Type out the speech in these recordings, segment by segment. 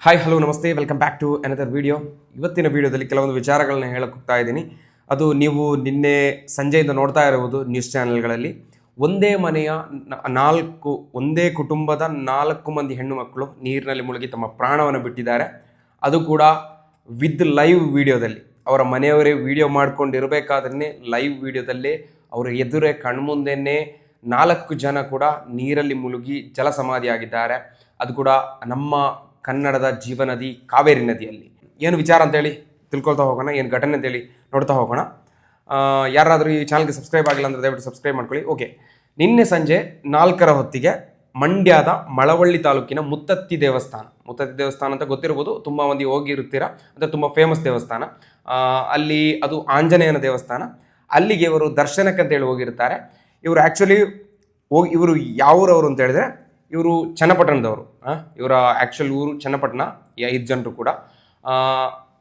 Hi hello ನಮಸ್ತೆ welcome back to another video. ಇವತ್ತಿನ ವಿಡಿಯೋದಲ್ಲಿ ಕೆಲವೊಂದು ವಿಚಾರಗಳನ್ನ ಹೇಳಕ್ಕೆ ಹೋಗ್ತಾ ಇದ್ದೀನಿ. ಅದು ನೀವು ನಿನ್ನೆ ಸಂಜೆಯಿಂದ ನೋಡ್ತಾ ಇರುವುದು ನ್ಯೂಸ್ ಚಾನೆಲ್ಗಳಲ್ಲಿ. ಒಂದೇ ಮನೆಯ ಒಂದೇ ಕುಟುಂಬದ 4 ಮಂದಿ ಹೆಣ್ಣು ಮಕ್ಕಳು ನೀರಿನಲ್ಲಿ ಮುಳುಗಿ ತಮ್ಮ ಪ್ರಾಣವನ್ನು ಬಿಟ್ಟಿದ್ದಾರೆ. ಅದು ಕೂಡ ವಿತ್ ಲೈವ್ ವಿಡಿಯೋದಲ್ಲಿ. ಅವರ ಮನೆಯವರೇ ವಿಡಿಯೋ ಮಾಡ್ಕೊಂಡಿರಬೇಕಾದ್ರೆ ಲೈವ್ ವಿಡಿಯೋದಲ್ಲೇ ಅವರ ಎದುರೇ ಕಣ್ಮುಂದೆಯೇ 4 ಜನ ಕೂಡ ನೀರಲ್ಲಿ ಮುಳುಗಿ ಜಲ ಸಮಾಧಿಯಾಗಿದ್ದಾರೆ. ಅದು ಕೂಡ ನಮ್ಮ ಕನ್ನಡದ ಜೀವನದಿ ಕಾವೇರಿ ನದಿಯಲ್ಲಿ. ಏನು ವಿಚಾರ ಅಂತೇಳಿ ತಿಳ್ಕೊಳ್ತಾ ಹೋಗೋಣ, ಏನು ಘಟನೆ ಅಂತೇಳಿ ನೋಡ್ತಾ ಹೋಗೋಣ. ಯಾರಾದರೂ ಈ ಚಾನಲ್ಗೆ ಸಬ್ಸ್ಕ್ರೈಬ್ ಆಗಿಲ್ಲ ಅಂದರೆ ದಯವಿಟ್ಟು ಸಬ್ಸ್ಕ್ರೈಬ್ ಮಾಡ್ಕೊಳ್ಳಿ. ಓಕೆ, ನಿನ್ನೆ ಸಂಜೆ 4ರ ಹೊತ್ತಿಗೆ ಮಂಡ್ಯದ ಮಳವಳ್ಳಿ ತಾಲೂಕಿನ ಮುತ್ತತ್ತಿ ದೇವಸ್ಥಾನ ಅಂತ ಗೊತ್ತಿರ್ಬೋದು, ತುಂಬ ಮಂದಿ ಹೋಗಿರ್ತೀರ. ಅಂದರೆ ತುಂಬ ಫೇಮಸ್ ದೇವಸ್ಥಾನ. ಅಲ್ಲಿ ಅದು ಆಂಜನೇಯನ ದೇವಸ್ಥಾನ. ಅಲ್ಲಿಗೆ ಇವರು ದರ್ಶನಕ್ಕೆ ಅಂತೇಳಿ ಹೋಗಿರ್ತಾರೆ. ಇವರು ಆ್ಯಕ್ಚುಲಿ ಇವರು ಯಾವೂರವರು ಅಂತ ಹೇಳಿದ್ರೆ ಇವರು ಚನ್ನಪಟ್ಟಣದವರು. ಇವರ ಆ್ಯಕ್ಚುಲ್ ಊರು ಚನ್ನಪಟ್ಟಣ. 5 ಜನರು ಕೂಡ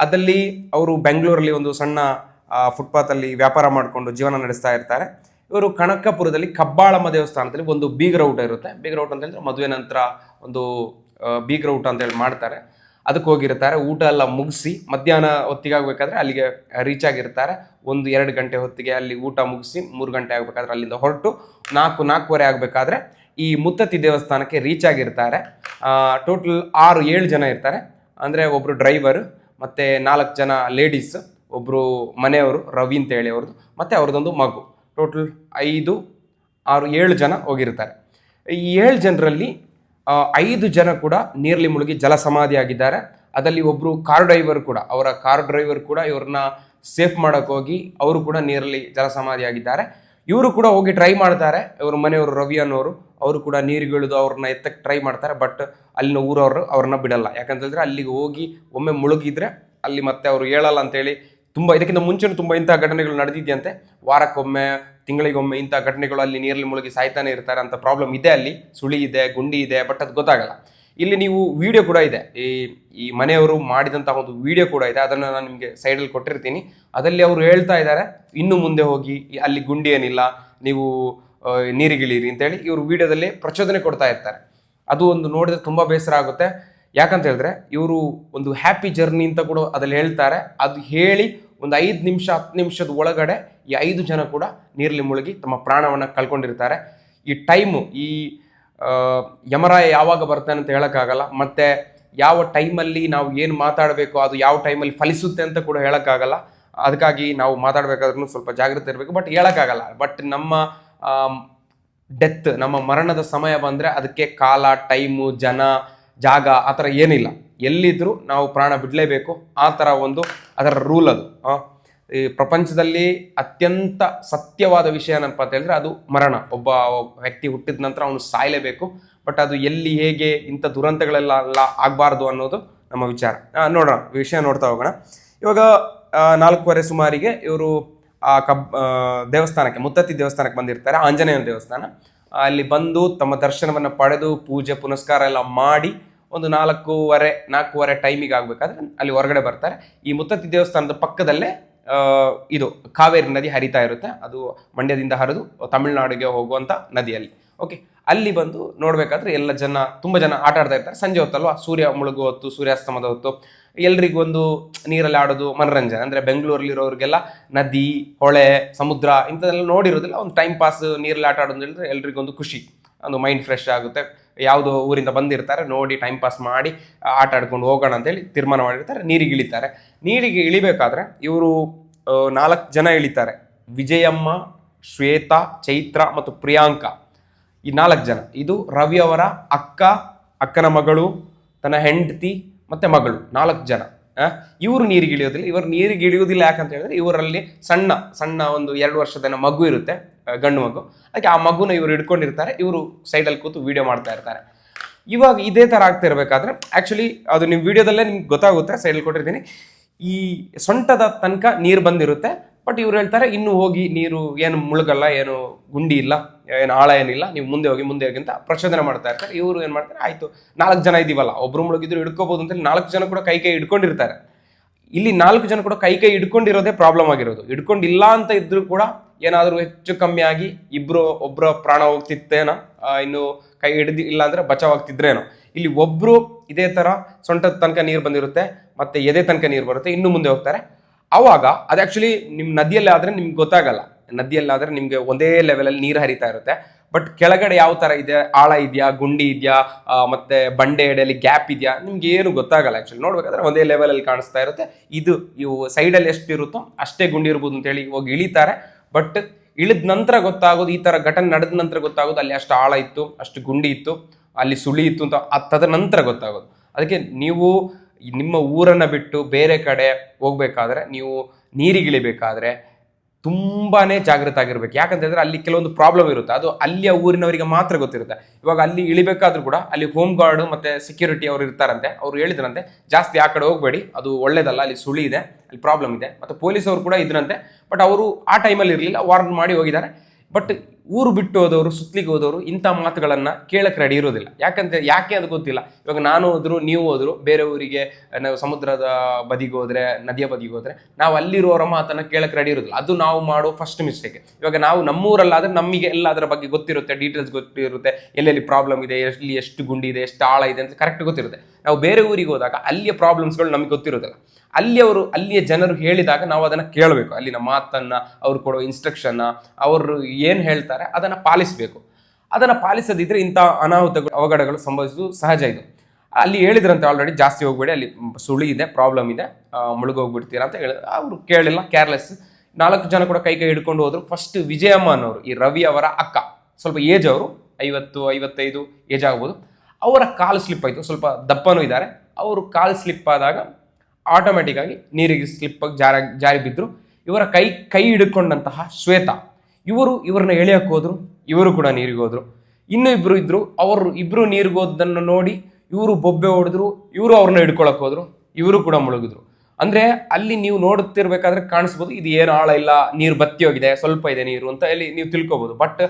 ಅದಲ್ಲಿ ಅವರು ಬೆಂಗಳೂರಲ್ಲಿ ಒಂದು ಸಣ್ಣ ಫುಟ್ಪಾತಲ್ಲಿ ವ್ಯಾಪಾರ ಮಾಡಿಕೊಂಡು ಜೀವನ ನಡೆಸ್ತಾ ಇರ್ತಾರೆ. ಇವರು ಕನಕಪುರದಲ್ಲಿ ಕಬ್ಬಾಳಮ್ಮ ದೇವಸ್ಥಾನದಲ್ಲಿ ಒಂದು ಬೀಗರ ಊಟ ಇರುತ್ತೆ. ಬೀಗರ ಊಟ ಅಂತ ಹೇಳಿದ್ರೆ ಮದುವೆ ನಂತರ ಒಂದು ಬೀಗರ ಊಟ ಅಂತೇಳಿ ಮಾಡ್ತಾರೆ. ಅದಕ್ಕೆ ಹೋಗಿರ್ತಾರೆ. ಊಟ ಎಲ್ಲ ಮುಗಿಸಿ ಮಧ್ಯಾಹ್ನ ಹೊತ್ತಿಗೆ ಆಗಬೇಕಾದ್ರೆ ಅಲ್ಲಿಗೆ ರೀಚ್ ಆಗಿರ್ತಾರೆ. 1-2 ಗಂಟೆ ಹೊತ್ತಿಗೆ ಅಲ್ಲಿ ಊಟ ಮುಗಿಸಿ 3 ಗಂಟೆ ಆಗಬೇಕಾದ್ರೆ ಅಲ್ಲಿಂದ ಹೊರಟು 4-4:15 ಆಗಬೇಕಾದ್ರೆ ಈ ಮುತ್ತತ್ತಿ ದೇವಸ್ಥಾನಕ್ಕೆ ರೀಚ್ ಆಗಿರ್ತಾರೆ. ಟೋಟಲ್ 6-7 ಜನ ಇರ್ತಾರೆ. ಅಂದರೆ ಒಬ್ಬರು ಡ್ರೈವರ್, ಮತ್ತು 4 ಜನ ಲೇಡೀಸ್, ಒಬ್ಬರು ಮನೆಯವರು ರವಿ ಅಂತ ಹೇಳಿ ಅವ್ರದ್ದು, ಮತ್ತು ಅವ್ರದ್ದೊಂದು ಮಗು. ಟೋಟಲ್ 5-6-7 ಜನ ಹೋಗಿರ್ತಾರೆ. ಈ 7 ಜನರಲ್ಲಿ 5 ಜನ ಕೂಡ ನೀರಲ್ಲಿ ಮುಳುಗಿ ಜಲ ಸಮಾಧಿಯಾಗಿದ್ದಾರೆ. ಅದರಲ್ಲಿ ಒಬ್ಬರು ಕಾರ್ ಡ್ರೈವರ್ ಕೂಡ, ಅವರ ಕಾರ್ ಡ್ರೈವರ್ ಕೂಡ ಇವ್ರನ್ನ ಸೇಫ್ ಮಾಡೋಕ್ಕೆ ಹೋಗಿ ಅವರು ಕೂಡ ನೀರಲ್ಲಿ ಜಲ ಸಮಾಧಿಯಾಗಿದ್ದಾರೆ. ಇವರು ಕೂಡ ಹೋಗಿ ಟ್ರೈ ಮಾಡ್ತಾರೆ. ಇವರು ಮನೆಯವರು ರವಿ ಅನ್ನೋರು, ಅವರು ಕೂಡ ನೀರಿಗಿಳಿದು ಅವ್ರನ್ನ ಎತ್ತಕ್ಕೆ ಟ್ರೈ ಮಾಡ್ತಾರೆ. ಬಟ್ ಅಲ್ಲಿನ ಊರವರು ಅವ್ರನ್ನ ಬಿಡಲ್ಲ. ಯಾಕಂತಂದರೆ ಅಲ್ಲಿಗೆ ಹೋಗಿ ಒಮ್ಮೆ ಮುಳುಗಿದ್ರೆ ಅಲ್ಲಿ ಮತ್ತೆ ಅವರು ಹೇಳಲ್ಲ ಅಂತೇಳಿ ಇದಕ್ಕಿಂತ ಮುಂಚೆನೂ ತುಂಬ ಇಂಥ ಘಟನೆಗಳು ನಡೆದಿದೆಯಂತೆ. ವಾರಕ್ಕೊಮ್ಮೆ, ತಿಂಗಳಿಗೊಮ್ಮೆ ಇಂಥ ಘಟನೆಗಳು ಅಲ್ಲಿ ನೀರಲ್ಲಿ ಮುಳುಗಿ ಸಾಯ್ತಾನೆ ಇರ್ತಾರೆ ಅಂತ ಪ್ರಾಬ್ಲಮ್ ಇದೆ. ಅಲ್ಲಿ ಸುಳಿ ಇದೆ, ಗುಂಡಿ ಇದೆ, ಬಟ್ ಅದು ಗೊತ್ತಾಗಲ್ಲ. ಇಲ್ಲಿ ನೀವು ವಿಡಿಯೋ ಕೂಡ ಇದೆ, ಈ ಮನೆಯವರು ಮಾಡಿದಂಥ ಒಂದು ವಿಡಿಯೋ ಕೂಡ ಇದೆ. ಅದನ್ನು ನಾನು ನಿಮಗೆ ಸೈಡಲ್ಲಿ ಕೊಟ್ಟಿರ್ತೀನಿ. ಅದರಲ್ಲಿ ಅವರು ಹೇಳ್ತಾ ಇದ್ದಾರೆ, ಇನ್ನು ಮುಂದೆ ಹೋಗಿ ಅಲ್ಲಿ ಗುಂಡಿ ಏನಿಲ್ಲ, ನೀವು ನೀರಿಗಿಳಿರಿ ಅಂತೇಳಿ ಇವರು ವಿಡಿಯೋದಲ್ಲಿ ಪ್ರಚೋದನೆ ಕೊಡ್ತಾ ಇರ್ತಾರೆ. ಅದು ಒಂದು ನೋಡಿದ್ರೆ ತುಂಬ ಬೇಸರ ಆಗುತ್ತೆ. ಯಾಕಂತ ಹೇಳಿದ್ರೆ ಇವರು ಒಂದು ಹ್ಯಾಪಿ ಜರ್ನಿ ಅಂತ ಕೂಡ ಅದ್ರಲ್ಲಿ ಹೇಳ್ತಾರೆ. ಅದು ಹೇಳಿ ಒಂದು 5 ನಿಮಿಷ 10 ನಿಮಿಷದ ಒಳಗಡೆ ಈ 5 ಜನ ಕೂಡ ನೀರಲ್ಲಿ ಮುಳುಗಿ ತಮ್ಮ ಪ್ರಾಣವನ್ನು ಕಳ್ಕೊಂಡಿರ್ತಾರೆ. ಈ ಟೈಮು, ಈ ಯಮರಾಯ ಯಾವಾಗ ಬರ್ತಾನೆ ಅಂತ ಹೇಳೋಕ್ಕಾಗಲ್ಲ. ಮತ್ತು ಯಾವ ಟೈಮಲ್ಲಿ ನಾವು ಏನು ಮಾತಾಡಬೇಕು, ಅದು ಯಾವ ಟೈಮಲ್ಲಿ ಫಲಿಸುತ್ತೆ ಅಂತ ಕೂಡ ಹೇಳೋಕ್ಕಾಗಲ್ಲ. ಅದಕ್ಕಾಗಿ ನಾವು ಮಾತಾಡಬೇಕಾದ್ರೂ ಸ್ವಲ್ಪ ಜಾಗ್ರತೆ ಇರಬೇಕು. ಬಟ್ ಹೇಳೋಕ್ಕಾಗಲ್ಲ. ಬಟ್ ನಮ್ಮ ಡೆತ್, ನಮ್ಮ ಮರಣದ ಸಮಯ ಬಂದರೆ ಅದಕ್ಕೆ ಕಾಲ, ಟೈಮು, ಜನ, ಜಾಗ ಆ ಥರ ಏನಿಲ್ಲ. ಎಲ್ಲಿದ್ದರೂ ನಾವು ಪ್ರಾಣ ಬಿಡಲೇಬೇಕು. ಆ ಥರ ಅದರ ರೂಲ್ ಅದು. ಈ ಪ್ರಪಂಚದಲ್ಲಿ ಅತ್ಯಂತ ಸತ್ಯವಾದ ವಿಷಯ ಏನಪ್ಪ ಅಂತ ಹೇಳಿದ್ರೆ ಅದು ಮರಣ. ಒಬ್ಬ ವ್ಯಕ್ತಿ ಹುಟ್ಟಿದ ನಂತರ ಅವನು ಸಾಯಲೇಬೇಕು. ಬಟ್ ಅದು ಎಲ್ಲಿ, ಹೇಗೆ, ಇಂಥ ದುರಂತಗಳೆಲ್ಲ ಆಗಬಾರ್ದು ಅನ್ನೋದು ನಮ್ಮ ವಿಚಾರ. ನೋಡೋಣ, ವಿಷಯ ನೋಡ್ತಾ ಹೋಗೋಣ. ಇವಾಗ 4:15 ಸುಮಾರಿಗೆ ಇವರು ಆ ದೇವಸ್ಥಾನಕ್ಕೆ, ಮುತ್ತತ್ತಿ ದೇವಸ್ಥಾನಕ್ಕೆ ಬಂದಿರ್ತಾರೆ. ಆಂಜನೇಯನ ದೇವಸ್ಥಾನ. ಅಲ್ಲಿ ಬಂದು ತಮ್ಮ ದರ್ಶನವನ್ನು ಪಡೆದು ಪೂಜೆ ಪುನಸ್ಕಾರ ಎಲ್ಲ ಮಾಡಿ ಒಂದು 4:15 ಟೈಮಿಗೆ ಆಗಬೇಕಾದ್ರೆ ಅಲ್ಲಿ ಹೊರಗಡೆ ಬರ್ತಾರೆ. ಈ ಮುತ್ತತ್ತಿ ದೇವಸ್ಥಾನದ ಪಕ್ಕದಲ್ಲೇ ಇದು ಕಾವೇರಿ ನದಿ ಹರಿತಾ ಇರುತ್ತೆ. ಅದು ಮಂಡ್ಯದಿಂದ ಹರಿದು ತಮಿಳುನಾಡಿಗೆ ಹೋಗುವಂಥ ನದಿಯಲ್ಲಿ. ಓಕೆ, ಅಲ್ಲಿ ಬಂದು ನೋಡಬೇಕಾದ್ರೆ ತುಂಬ ಜನ ಆಟ ಆಡ್ತಾ ಇರ್ತಾರೆ. ಸಂಜೆ ಹೊತ್ತಲ್ವಾ, ಸೂರ್ಯ ಮುಳುಗೋ ಹೊತ್ತು, ಸೂರ್ಯಾಸ್ತಮದ ಹೊತ್ತು ಎಲ್ರಿಗೊಂದು ನೀರಲ್ಲಿ ಆಡೋದು ಮನೋರಂಜನೆ. ಅಂದರೆ ಬೆಂಗಳೂರಲ್ಲಿರೋರಿಗೆಲ್ಲ ನದಿ, ಹೊಳೆ, ಸಮುದ್ರ ಇಂಥದ್ದೆಲ್ಲ ನೋಡಿರೋದಿಲ್ಲ. ಒಂದು ಟೈಮ್ ಪಾಸ್, ನೀರಲ್ಲಿ ಆಟ ಆಡೋದು ಹೇಳಿದ್ರೆ ಎಲ್ರಿಗೊಂದು ಖುಷಿ, ಒಂದು ಮೈಂಡ್ ಫ್ರೆಶ್ ಆಗುತ್ತೆ. ಯಾವುದೋ ಊರಿಂದ ಬಂದಿರ್ತಾರೆ, ನೋಡಿ ಟೈಮ್ ಪಾಸ್ ಮಾಡಿ ಆಟ ಆಡ್ಕೊಂಡು ಹೋಗೋಣ ಅಂತೇಳಿ ತೀರ್ಮಾನ ಮಾಡಿರ್ತಾರೆ. ನೀರಿಗೆ ಇಳಿತಾರೆ. ನೀರಿಗೆ ಇಳಿಬೇಕಾದ್ರೆ ಇವರು 4 ಜನ ಇಳಿತಾರೆ. ವಿಜಯಮ್ಮ, ಶ್ವೇತಾ, ಚೈತ್ರ ಮತ್ತು ಪ್ರಿಯಾಂಕಾ. ಈ 4 ಜನ, ಇದು ರವಿ ಅವರ ಅಕ್ಕನ ಮಗಳು, ತನ್ನ ಹೆಂಡತಿ ಮತ್ತು ಮಗಳು, 4 ಜನ. ಇವರು ನೀರಿಗೆ ಇಳಿಯೋದಿಲ್ಲ. ಇವರು ನೀರಿಗೆ ಇಳಿಯೋದಿಲ್ಲ ಯಾಕಂತ ಹೇಳಿದ್ರೆ ಇವರಲ್ಲಿ ಸಣ್ಣ ಒಂದು 2 ವರ್ಷದ ಮಗು ಇರುತ್ತೆ, ಗಂಡು ಮಗು. ಅದಕ್ಕೆ ಆ ಮಗುನ ಇವರು ಹಿಡ್ಕೊಂಡಿರ್ತಾರೆ. ಇವರು ಸೈಡಲ್ಲಿ ಕೂತು ವಿಡಿಯೋ ಮಾಡ್ತಾ ಇರ್ತಾರೆ. ಇವಾಗ ಇದೇ ಥರ ಆಗ್ತಾ ಇರಬೇಕಾದ್ರೆ ಆ್ಯಕ್ಚುಲಿ ಅದು ನಿಮ್ಮ ವಿಡಿಯೋದಲ್ಲೇ ನಿಮ್ಗೆ ಗೊತ್ತಾಗುತ್ತೆ, ಸೈಡಲ್ಲಿ ಕೊಟ್ಟಿರ್ತೀನಿ. ಈ ಸೊಂಟದ ತನಕ ನೀರು ಬಂದಿರುತ್ತೆ. ಬಟ್ ಇವ್ರು ಹೇಳ್ತಾರೆ, ಇನ್ನೂ ಹೋಗಿ, ನೀರು ಏನು ಮುಳುಗಲ್ಲ, ಏನು ಗುಂಡಿ ಇಲ್ಲ, ಏನು ಆಳ ಏನಿಲ್ಲ, ನೀವು ಮುಂದೆ ಹೋಗಿ ಅಂತ ಪ್ರಚೋದನೆ ಮಾಡ್ತಾ ಇರ್ತಾರೆ. ಇವರು ಏನು ಮಾಡ್ತಾರೆ, ಆಯಿತು 4 ಜನ ಇದ್ದೀವಲ್ಲ, ಒಬ್ಬರು ಮುಳುಗಿದ್ರು ಹಿಡ್ಕೋಬೋದು ಅಂತೇಳಿ 4 ಜನ ಕೂಡ ಕೈ ಹಿಡ್ಕೊಂಡಿರ್ತಾರೆ. ಇಲ್ಲಿ 4 ಜನ ಕೂಡ ಕೈ ಹಿಡ್ಕೊಂಡಿರೋದೇ ಪ್ರಾಬ್ಲಮ್ ಆಗಿರೋದು. ಹಿಡ್ಕೊಂಡಿಲ್ಲ ಅಂತ ಇದ್ರೂ ಕೂಡ ಏನಾದರೂ ಹೆಚ್ಚು ಕಮ್ಮಿ ಆಗಿ ಒಬ್ಬರ ಪ್ರಾಣ ಹೋಗ್ತಿತ್ತೇನೋ, ಇನ್ನು ಕೈ ಹಿಡಿದು ಇಲ್ಲ ಅಂದರೆ ಬಚಾವಾಗ್ತಿದ್ರೇನೋ. ಇಲ್ಲಿ ಒಬ್ರು ಇದೇ ತರ ಸೊಂಟದ ತನಕ ನೀರು ಬಂದಿರುತ್ತೆ, ಮತ್ತೆ ಎದೆ ತನಕ ನೀರು ಬರುತ್ತೆ, ಇನ್ನು ಮುಂದೆ ಹೋಗ್ತಾರೆ. ಅವಾಗ ಅದು ಆಕ್ಚುಲಿ ನಿಮ್ ನದಿಯಲ್ಲಿ ಆದ್ರೆ ನಿಮ್ಗೆ ಗೊತ್ತಾಗಲ್ಲ. ನದಿಯಲ್ಲಾದ್ರೆ ನಿಮ್ಗೆ ಒಂದೇ ಲೆವೆಲಲ್ಲಿ ನೀರು ಹರಿತಾ ಇರುತ್ತೆ. ಬಟ್ ಕೆಳಗಡೆ ಯಾವ ತರ ಇದೆ, ಆಳ ಇದೆಯಾ, ಗುಂಡಿ ಇದೆಯಾ, ಮತ್ತೆ ಬಂಡೆ ಎಡೆಯಲ್ಲಿ ಗ್ಯಾಪ್ ಇದೆಯಾ, ನಿಮ್ಗೆ ಏನು ಗೊತ್ತಾಗಲ್ಲ. ಆಕ್ಚುಲಿ ನೋಡ್ಬೇಕಾದ್ರೆ ಒಂದೇ ಲೆವೆಲಲ್ಲಿ ಕಾಣಿಸ್ತಾ ಇರುತ್ತೆ. ಇವು ಸೈಡಲ್ಲಿ ಎಷ್ಟು ಇರುತ್ತೋ ಅಷ್ಟೇ ಗುಂಡಿ ಇರ್ಬೋದು ಅಂತ ಹೇಳಿ ಹೋಗಿ ಇಳಿತಾರೆ. ಬಟ್ ಇಳಿದ ನಂತರ ಗೊತ್ತಾಗೋದು, ಈ ತರ ಘಟನೆ ನಡೆದ ನಂತರ ಗೊತ್ತಾಗೋದು ಅಲ್ಲಿ ಅಷ್ಟು ಆಳ ಇತ್ತು, ಅಷ್ಟು ಗುಂಡಿ ಇತ್ತು, ಅಲ್ಲಿ ಸುಳಿ ಇತ್ತು ಅಂತ ತದ ನಂತರ ಗೊತ್ತಾಗೋದು. ಅದಕ್ಕೆ ನೀವು ನಿಮ್ಮ ಊರನ್ನ ಬಿಟ್ಟು ಬೇರೆ ಕಡೆ ಹೋಗ್ಬೇಕಾದ್ರೆ, ನೀವು ನೀರಿಗಿಳಿಬೇಕಾದ್ರೆ ತುಂಬಾನೇ ಜಾಗೃತ ಆಗಿರ್ಬೇಕು. ಯಾಕಂತಂದ್ರೆ ಅಲ್ಲಿ ಕೆಲವೊಂದು ಪ್ರಾಬ್ಲಮ್ ಇರುತ್ತೆ, ಅದು ಅಲ್ಲಿಯ ಊರಿನವರಿಗೆ ಮಾತ್ರ ಗೊತ್ತಿರುತ್ತೆ. ಇವಾಗ ಅಲ್ಲಿ ಇಳಿಬೇಕಾದ್ರೂ ಕೂಡ ಅಲ್ಲಿ ಹೋಮ್ ಗಾರ್ಡ್ ಮತ್ತೆ ಸೆಕ್ಯೂರಿಟಿ ಅವರು ಇರ್ತಾರಂತೆ. ಅವ್ರು ಹೇಳಿದ್ರಂತೆ ಜಾಸ್ತಿ ಆ ಕಡೆ ಹೋಗ್ಬೇಡಿ, ಅದು ಒಳ್ಳೇದಲ್ಲ, ಅಲ್ಲಿ ಸುಳಿ ಇದೆ, ಅಲ್ಲಿ ಪ್ರಾಬ್ಲಮ್ ಇದೆ. ಮತ್ತೆ ಪೊಲೀಸ್ ಅವರು ಕೂಡ ಇದ್ರಂತೆ. ಬಟ್ ಅವರು ಆ ಟೈಮಲ್ಲಿ ಇರಲಿಲ್ಲ, ವಾರ್ನ್ ಮಾಡಿ ಹೋಗಿದ್ದಾರೆ. ಬಟ್ ಊರು ಬಿಟ್ಟು ಹೋದವರು, ಸುತ್ತಲಿಗೆ ಹೋದವರು ಇಂಥ ಮಾತುಗಳನ್ನ ಕೇಳಕ್ಕೆ ರೆಡಿ ಇರೋದಿಲ್ಲ. ಯಾಕೆ ಅದು ಗೊತ್ತಿಲ್ಲ. ಇವಾಗ ನಾನು ಹೋದ್ರು, ನೀವು ಹೋದ್ರು ಬೇರೆ ಊರಿಗೆ, ನಾವು ಸಮುದ್ರದ ಬದಿಗೆ ಹೋದ್ರೆ, ನದಿಯ ಬದಿಗೆ ಹೋದ್ರೆ, ನಾವು ಅಲ್ಲಿರುವವರ ಮಾತನ್ನ ಕೇಳಕ್ಕೆ ರೆಡಿ ಇರೋದಿಲ್ಲ. ಅದು ನಾವು ಮಾಡೋ ಫಸ್ಟ್ ಮಿಸ್ಟೇಕ್. ಇವಾಗ ನಾವು ನಮ್ಮೂರಲ್ಲಾದ್ರೆ ನಮಗೆ ಎಲ್ಲ ಅದರ ಬಗ್ಗೆ ಗೊತ್ತಿರುತ್ತೆ, ಡೀಟೇಲ್ಸ್ ಗೊತ್ತಿರುತ್ತೆ, ಎಲ್ಲೆಲ್ಲಿ ಪ್ರಾಬ್ಲಮ್ ಇದೆ, ಎಲ್ಲಿ ಎಷ್ಟು ಗುಂಡಿ ಇದೆ, ಎಷ್ಟು ಆಳ ಇದೆ ಅಂತ ಕರೆಕ್ಟ್ ಗೊತ್ತಿರುತ್ತೆ. ನಾವು ಬೇರೆ ಊರಿಗೆ ಹೋದಾಗ ಅಲ್ಲಿಯ ಪ್ರಾಬ್ಲಮ್ಸ್ಗಳು ನಮಗೆ ಗೊತ್ತಿರೋದಿಲ್ಲ. ಅಲ್ಲಿಯ ಜನರು ಹೇಳಿದಾಗ ನಾವು ಅದನ್ನ ಕೇಳಬೇಕು. ಅಲ್ಲಿನ ಮಾತನ್ನ, ಅವ್ರು ಕೊಡೋ ಇನ್ಸ್ಟ್ರಕ್ಷನ್, ಅವರು ಏನು ಹೇಳ್ತಾರೆ ಅದನ್ನ ಪಾಲಿಸಬೇಕು. ಅದನ್ನ ಪಾಲಿಸದಿದ್ರೆ ಇಂಥ ಅನಾಹುತಗಳು, ಅವಘಡಗಳು ಸಂಭವಿಸುವುದು ಸಹಜ. ಇದು ಅಲ್ಲಿ ಹೇಳಿದ್ರಂತೆ ಆಲ್ರೆಡಿ ಜಾಸ್ತಿ ಹೋಗ್ಬೇಡಿ, ಅಲ್ಲಿ ಸುಳಿ ಇದೆ, ಪ್ರಾಬ್ಲಮ್ ಇದೆ, ಮುಳುಗೋಗ್ಬಿಡ್ತೀರಾ ಅಂತ ಹೇಳಿದ್ರು. ಅವರು ಕೇಳಿಲ್ಲ, ಕೇರ್ಲೆಸ್. 4 ಜನ ಕೂಡ ಕೈ ಹಿಡ್ಕೊಂಡು ಹೋದ್ರು. ಫಸ್ಟ್ ವಿಜಯಮ್ಮ ಅನ್ನೋರು, ಈ ರವಿ ಅವರ ಅಕ್ಕ, ಸ್ವಲ್ಪ ಏಜ್, ಅವರು 50-55 ಏಜ್ ಆಗ್ಬೋದು. ಅವರ ಕಾಲು ಸ್ಲಿಪ್ ಆಯಿತು, ಸ್ವಲ್ಪ ದಪ್ಪನೂ ಇದ್ದಾರೆ. ಅವರು ಕಾಲು ಸ್ಲಿಪ್ ಆದಾಗ ಆಟೋಮೆಟಿಕ್ ಆಗಿ ನೀರಿಗೆ ಸ್ಲಿಪ್ ಆಗಿ ಜಾರಿ ಬಿದ್ದರು. ಇವರ ಕೈ ಹಿಡ್ಕೊಂಡಂತಹ ಶ್ವೇತಾ, ಇವ್ರನ್ನ ಎಳೆಯಕ್ಕೆ ಹೋದ್ರು, ಇವರು ಕೂಡ ನೀರಿಗೆ ಹೋದ್ರು. ಇನ್ನೂ ಇಬ್ರು ಇದ್ರು, ಅವರು ಇಬ್ರು ನೀರಿಗೆ ಹೋದನ್ನು ನೋಡಿ ಇವರು ಬೊಬ್ಬೆ ಹೊಡೆದ್ರು, ಇವರು ಅವ್ರನ್ನ ಹಿಡ್ಕೊಳಕ್ ಹೋದ್ರು, ಇವರು ಕೂಡ ಮುಳುಗಿದ್ರು. ಅಂದ್ರೆ ಅಲ್ಲಿ ನೀವು ನೋಡುತ್ತಿರ್ಬೇಕಾದ್ರೆ ಕಾಣಿಸ್ಬೋದು, ಇದು ಏನು ಆಳ ಇಲ್ಲ, ನೀರು ಬತ್ತಿ ಹೋಗಿದೆ, ಸ್ವಲ್ಪ ಇದೆ ನೀರು ಅಂತ ಇಲ್ಲಿ ನೀವು ತಿಳ್ಕೊಬಹುದು. ಬಟ್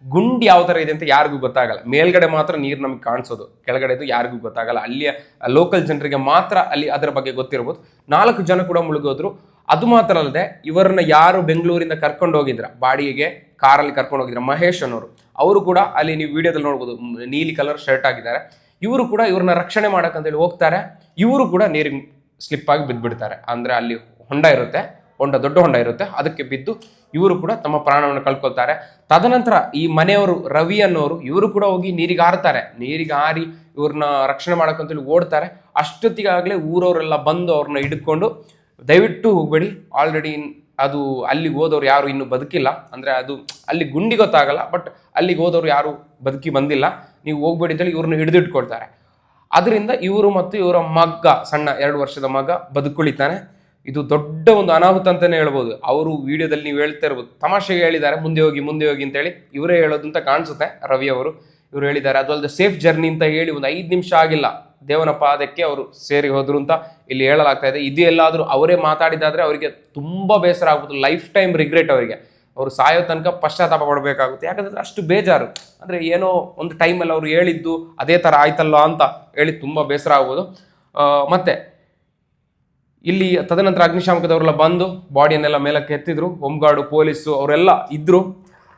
ಗುಂಡಿ ಯಾವ ತರ ಇದೆ ಅಂತ ಯಾರಿಗೂ ಗೊತ್ತಾಗಲ್ಲ. ಮೇಲ್ಗಡೆ ಮಾತ್ರ ನೀರು ನಮ್ಗೆ ಕಾಣಿಸೋದು, ಕೆಳಗಡೆದು ಯಾರಿಗೂ ಗೊತ್ತಾಗಲ್ಲ. ಅಲ್ಲಿಯ ಲೋಕಲ್ ಜನರಿಗೆ ಮಾತ್ರ ಅಲ್ಲಿ ಅದರ ಬಗ್ಗೆ ಗೊತ್ತಿರ್ಬೋದು. 4 ಜನ ಕೂಡ ಮುಳುಗೋದ್ರು. ಅದು ಮಾತ್ರ ಅಲ್ಲದೆ ಇವರನ್ನ ಯಾರು ಬೆಂಗಳೂರಿಂದ ಕರ್ಕೊಂಡು ಹೋಗಿದ್ರ, ಬಾಡಿಗೆಗೆ ಕಾರಲ್ಲಿ ಕರ್ಕೊಂಡು ಹೋಗಿದ್ರ, ಮಹೇಶ್ ಅನ್ನೋರು, ಅವರು ಕೂಡ ಅಲ್ಲಿ ನೀವು ವಿಡಿಯೋದಲ್ಲಿ ನೋಡ್ಬೋದು, ನೀಲಿ ಕಲರ್ ಶರ್ಟ್ ಆಗಿದ್ದಾರೆ. ಇವರು ಕೂಡ ಇವ್ರನ್ನ ರಕ್ಷಣೆ ಮಾಡಕ್ಕಂತೇಳಿ ಹೋಗ್ತಾರೆ. ಇವರು ಕೂಡ ನೀರಿಗೆ ಸ್ಲಿಪ್ ಆಗಿ ಬಿದ್ದುಬಿಡ್ತಾರೆ. ಅಂದ್ರೆ ಅಲ್ಲಿ ದೊಡ್ಡ ಹೊಂಡ ಇರುತ್ತೆ, ಅದಕ್ಕೆ ಬಿದ್ದು ಇವರು ಕೂಡ ತಮ್ಮ ಪ್ರಾಣವನ್ನು ಕಳ್ಕೊಳ್ತಾರೆ. ತದನಂತರ ಈ ಮನೆಯವರು ರವಿ ಅನ್ನೋರು, ಇವರು ಕೂಡ ಹೋಗಿ ನೀರಿಗೆ ಹಾರಿ ಇವ್ರನ್ನ ರಕ್ಷಣೆ ಮಾಡಕ್ಕಂತೇಳಿ ಓಡ್ತಾರೆ. ಅಷ್ಟೊತ್ತಿಗಾಗಲೇ ಊರವರೆಲ್ಲ ಬಂದು ಅವ್ರನ್ನ ಹಿಡ್ಕೊಂಡು, ದಯವಿಟ್ಟು ಹೋಗ್ಬೇಡಿ, ಆಲ್ರೆಡಿ ಅದು ಅಲ್ಲಿಗೆ ಹೋದವ್ರು ಯಾರು ಇನ್ನೂ ಬದುಕಿಲ್ಲ, ಅಂದ್ರೆ ಅದು ಅಲ್ಲಿ ಗುಂಡಿ ಗೊತ್ತಾಗಲ್ಲ, ಬಟ್ ಅಲ್ಲಿಗೆ ಹೋದವ್ರು ಯಾರು ಬದುಕಿ ಬಂದಿಲ್ಲ, ನೀವು ಹೋಗ್ಬೇಡಿ ಅಂತೇಳಿ ಇವ್ರನ್ನ ಹಿಡಿದಿಟ್ಕೊಳ್ತಾರೆ. ಅದರಿಂದ ಇವರು ಮತ್ತು ಇವರ ಮಗ, ಸಣ್ಣ 2 ವರ್ಷದ ಮಗ ಬದುಕುಳಿತಾನೆ. ಇದು ದೊಡ್ಡ ಒಂದು ಅನಾಹುತ ಅಂತಾನೆ ಹೇಳ್ಬೋದು. ಅವರು ವಿಡಿಯೋದಲ್ಲಿ ನೀವು ಹೇಳ್ತಾ ಇರ್ಬೋದು, ತಮಾಷೆಗೆ ಹೇಳಿದ್ದಾರೆ ಮುಂದೆ ಹೋಗಿ ಅಂತೇಳಿ, ಇವರೇ ಹೇಳೋದು ಅಂತ ಕಾಣಿಸುತ್ತೆ. ರವಿ ಅವರು ಇವರು ಹೇಳಿದ್ದಾರೆ. ಅದು ಅಲ್ಲದೆ ಸೇಫ್ ಜರ್ನಿ ಅಂತ ಹೇಳಿ ಒಂದು 5 ನಿಮಿಷ ಆಗಿಲ್ಲ ದೇವನ ಪಾದಕ್ಕೆ ಅವರು ಸೇರಿ ಹೋದ್ರು ಅಂತ ಇಲ್ಲಿ ಹೇಳಲಾಗ್ತಾ ಇದೆ. ಇದು ಎಲ್ಲಾದರೂ ಅವರೇ ಮಾತಾಡಿದಾದ್ರೆ ಅವರಿಗೆ ತುಂಬಾ ಬೇಸರ ಆಗ್ಬೋದು, ಲೈಫ್ ಟೈಮ್ ರಿಗ್ರೆಟ್ ಅವರಿಗೆ. ಅವರು ಸಾಯೋ ತನಕ ಪಶ್ಚಾತ್ತಾಪ ಪಡಬೇಕಾಗುತ್ತೆ. ಯಾಕಂದ್ರೆ ಅಷ್ಟು ಬೇಜಾರು. ಅಂದ್ರೆ ಏನೋ ಒಂದು ಟೈಮಲ್ಲಿ ಅವರು ಹೇಳಿದ್ದು ಅದೇ ತರ ಆಯ್ತಲ್ಲ ಅಂತ ಹೇಳಿ ತುಂಬಾ ಬೇಸರ ಆಗ್ಬೋದು. ಮತ್ತೆ ಇಲ್ಲಿ ತದನಂತರ ಅಗ್ನಿಶಾಮಕದವರೆಲ್ಲ ಬಂದು ಬಾಡಿಯನ್ನೆಲ್ಲ ಮೇಲಕ್ಕೆ ಎತ್ತಿದ್ರು. ಹೋಮ್ಗಾರ್ಡು, ಪೊಲೀಸು ಅವರೆಲ್ಲ ಇದ್ರು.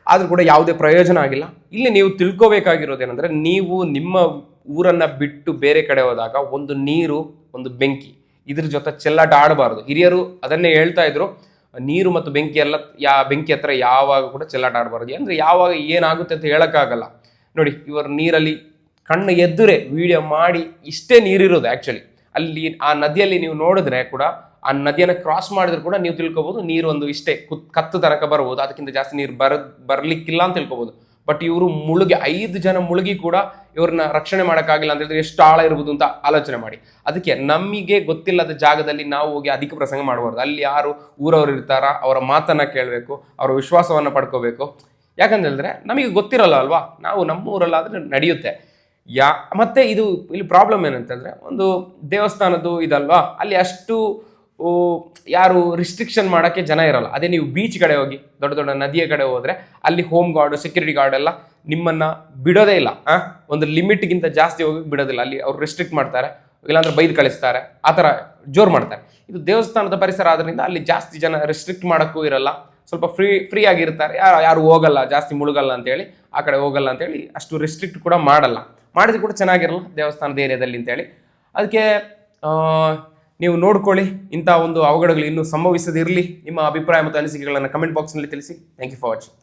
ಆದ್ರೂ ಕೂಡ ಯಾವುದೇ ಪ್ರಯೋಜನ ಆಗಿಲ್ಲ. ಇಲ್ಲಿ ನೀವು ತಿಳ್ಕೋಬೇಕಾಗಿರೋದೇನೆಂದ್ರೆ, ನೀವು ನಿಮ್ಮ ಊರನ್ನ ಬಿಟ್ಟು ಬೇರೆ ಕಡೆ ಹೋದಾಗ ಒಂದು ನೀರು, ಒಂದು ಬೆಂಕಿ, ಇದ್ರ ಜೊತೆ ಚೆಲ್ಲಾಟ ಆಡಬಾರ್ದು. ಹಿರಿಯರು ಅದನ್ನೇ ಹೇಳ್ತಾ ಇದ್ರು, ನೀರು ಮತ್ತು ಬೆಂಕಿ ಹತ್ರ ಯಾವಾಗ ಕೂಡ ಚೆಲ್ಲಾಟ ಆಡಬಾರ್ದು. ಅಂದ್ರೆ ಯಾವಾಗ ಏನಾಗುತ್ತೆ ಅಂತ ಹೇಳಕ್ಕಾಗಲ್ಲ. ನೋಡಿ, ಇವರು ನೀರಲ್ಲಿ ಕಣ್ಣು ಎದ್ದುರೆ ವಿಡಿಯೋ ಮಾಡಿ, ಇಷ್ಟೇ ನೀರಿರೋದು ಆಕ್ಚುಲಿ. ಅಲ್ಲಿ ಆ ನದಿಯಲ್ಲಿ ನೀವು ನೋಡಿದ್ರೆ ಕೂಡ, ಆ ನದಿಯನ್ನು ಕ್ರಾಸ್ ಮಾಡಿದ್ರು ಕೂಡ ನೀವು ತಿಳ್ಕೊಬಹುದು ನೀರು ಒಂದು ಇಷ್ಟೇ ಕತ್ತು ತನಕ ಬರ್ಬೋದು, ಅದಕ್ಕಿಂತ ಜಾಸ್ತಿ ನೀರು ಬರ್ಲಿಕ್ಕಿಲ್ಲ ಅಂತ ತಿಳ್ಕೊಬಹುದು. ಬಟ್ ಇವರು 5 ಜನ ಮುಳುಗಿ ಕೂಡ ಇವ್ರನ್ನ ರಕ್ಷಣೆ ಮಾಡೋಕ್ಕಾಗಿಲ್ಲ ಅಂತ ಹೇಳಿದ್ರೆ ಎಷ್ಟು ಆಳ ಇರ್ಬೋದು ಅಂತ ಆಲೋಚನೆ ಮಾಡಿ. ಅದಕ್ಕೆ ನಮಗೆ ಗೊತ್ತಿಲ್ಲದ ಜಾಗದಲ್ಲಿ ನಾವು ಹೋಗಿ ಅಧಿಕ ಪ್ರಸಂಗ ಮಾಡಬಾರ್ದು. ಅಲ್ಲಿ ಯಾರು ಊರವರು ಇರ್ತಾರ, ಅವರ ಮಾತನ್ನ ಕೇಳಬೇಕು, ಅವರ ವಿಶ್ವಾಸವನ್ನ ಪಡ್ಕೋಬೇಕು. ಯಾಕಂತ ಹೇಳಿದ್ರೆ ನಮಗೆ ಗೊತ್ತಿರಲ್ಲ ಅಲ್ವಾ, ನಾವು ನಮ್ಮ ಊರಲ್ಲಾದ್ರೆ ನಡೆಯುತ್ತೆ. ಮತ್ತೆ ಇದು ಇಲ್ಲಿ ಪ್ರಾಬ್ಲಮ್ ಏನಂತಂದ್ರೆ, ಒಂದು ದೇವಸ್ಥಾನದ್ದು ಇದಲ್ವಾ, ಅಲ್ಲಿ ಅಷ್ಟು ಯಾರು ರಿಸ್ಟ್ರಿಕ್ಷನ್ ಮಾಡೋಕ್ಕೆ ಜನ ಇರಲ್ಲ. ಅದೇ ನೀವು ಬೀಚ್ ಕಡೆ ಹೋಗಿ, ದೊಡ್ಡ ದೊಡ್ಡ ನದಿಯ ಕಡೆ ಹೋದ್ರೆ ಅಲ್ಲಿ ಹೋಮ್ ಗಾರ್ಡ್, ಸೆಕ್ಯೂರಿಟಿ ಗಾರ್ಡ್ ಎಲ್ಲ ನಿಮ್ಮನ್ನ ಬಿಡೋದೇ ಇಲ್ಲ. ಒಂದು ಲಿಮಿಟ್ಗಿಂತ ಜಾಸ್ತಿ ಹೋಗಿ ಬಿಡೋದಿಲ್ಲ. ಅಲ್ಲಿ ಅವ್ರು ರೆಸ್ಟ್ರಿಕ್ಟ್ ಮಾಡ್ತಾರೆ, ಇಲ್ಲಾಂದ್ರೆ ಬೈದು ಕಳಿಸ್ತಾರೆ, ಆ ಥರ ಜೋರು ಮಾಡ್ತಾರೆ. ಇದು ದೇವಸ್ಥಾನದ ಪರಿಸರ ಆದ್ರಿಂದ ಅಲ್ಲಿ ಜಾಸ್ತಿ ಜನ ರೆಸ್ಟ್ರಿಕ್ಟ್ ಮಾಡೋಕ್ಕೂ ಇರಲ್ಲ, ಸ್ವಲ್ಪ ಫ್ರೀ ಆಗಿರ್ತಾರೆ, ಯಾರು ಹೋಗಲ್ಲ, ಜಾಸ್ತಿ ಮುಳುಗಲ್ಲ ಅಂತೇಳಿ, ಆ ಕಡೆ ಹೋಗಲ್ಲ ಅಂತೇಳಿ ಅಷ್ಟು ರಿಸ್ಟ್ರಿಕ್ಟ್ ಕೂಡ ಮಾಡಲ್ಲ. ಮಾಡಿದ್ರು ಕೂಡ ಚೆನ್ನಾಗಿರಲ್ಲ ದೇವಸ್ಥಾನದ ಏರಿಯಾದಲ್ಲಿ ಅಂತೇಳಿ. ಅದಕ್ಕೆ ನೀವು ನೋಡ್ಕೊಳ್ಳಿ, ಇಂಥ ಒಂದು ಅವಘಡಗಳು ಇನ್ನೂ ಸಂಭವಿಸದಿರಲಿ. ನಿಮ್ಮ ಅಭಿಪ್ರಾಯ ಮತ್ತು ಅನಿಸಿಕೆಗಳನ್ನು ಕಮೆಂಟ್ ಬಾಕ್ಸ್ನಲ್ಲಿ ತಿಳಿಸಿ. Thank you for watching.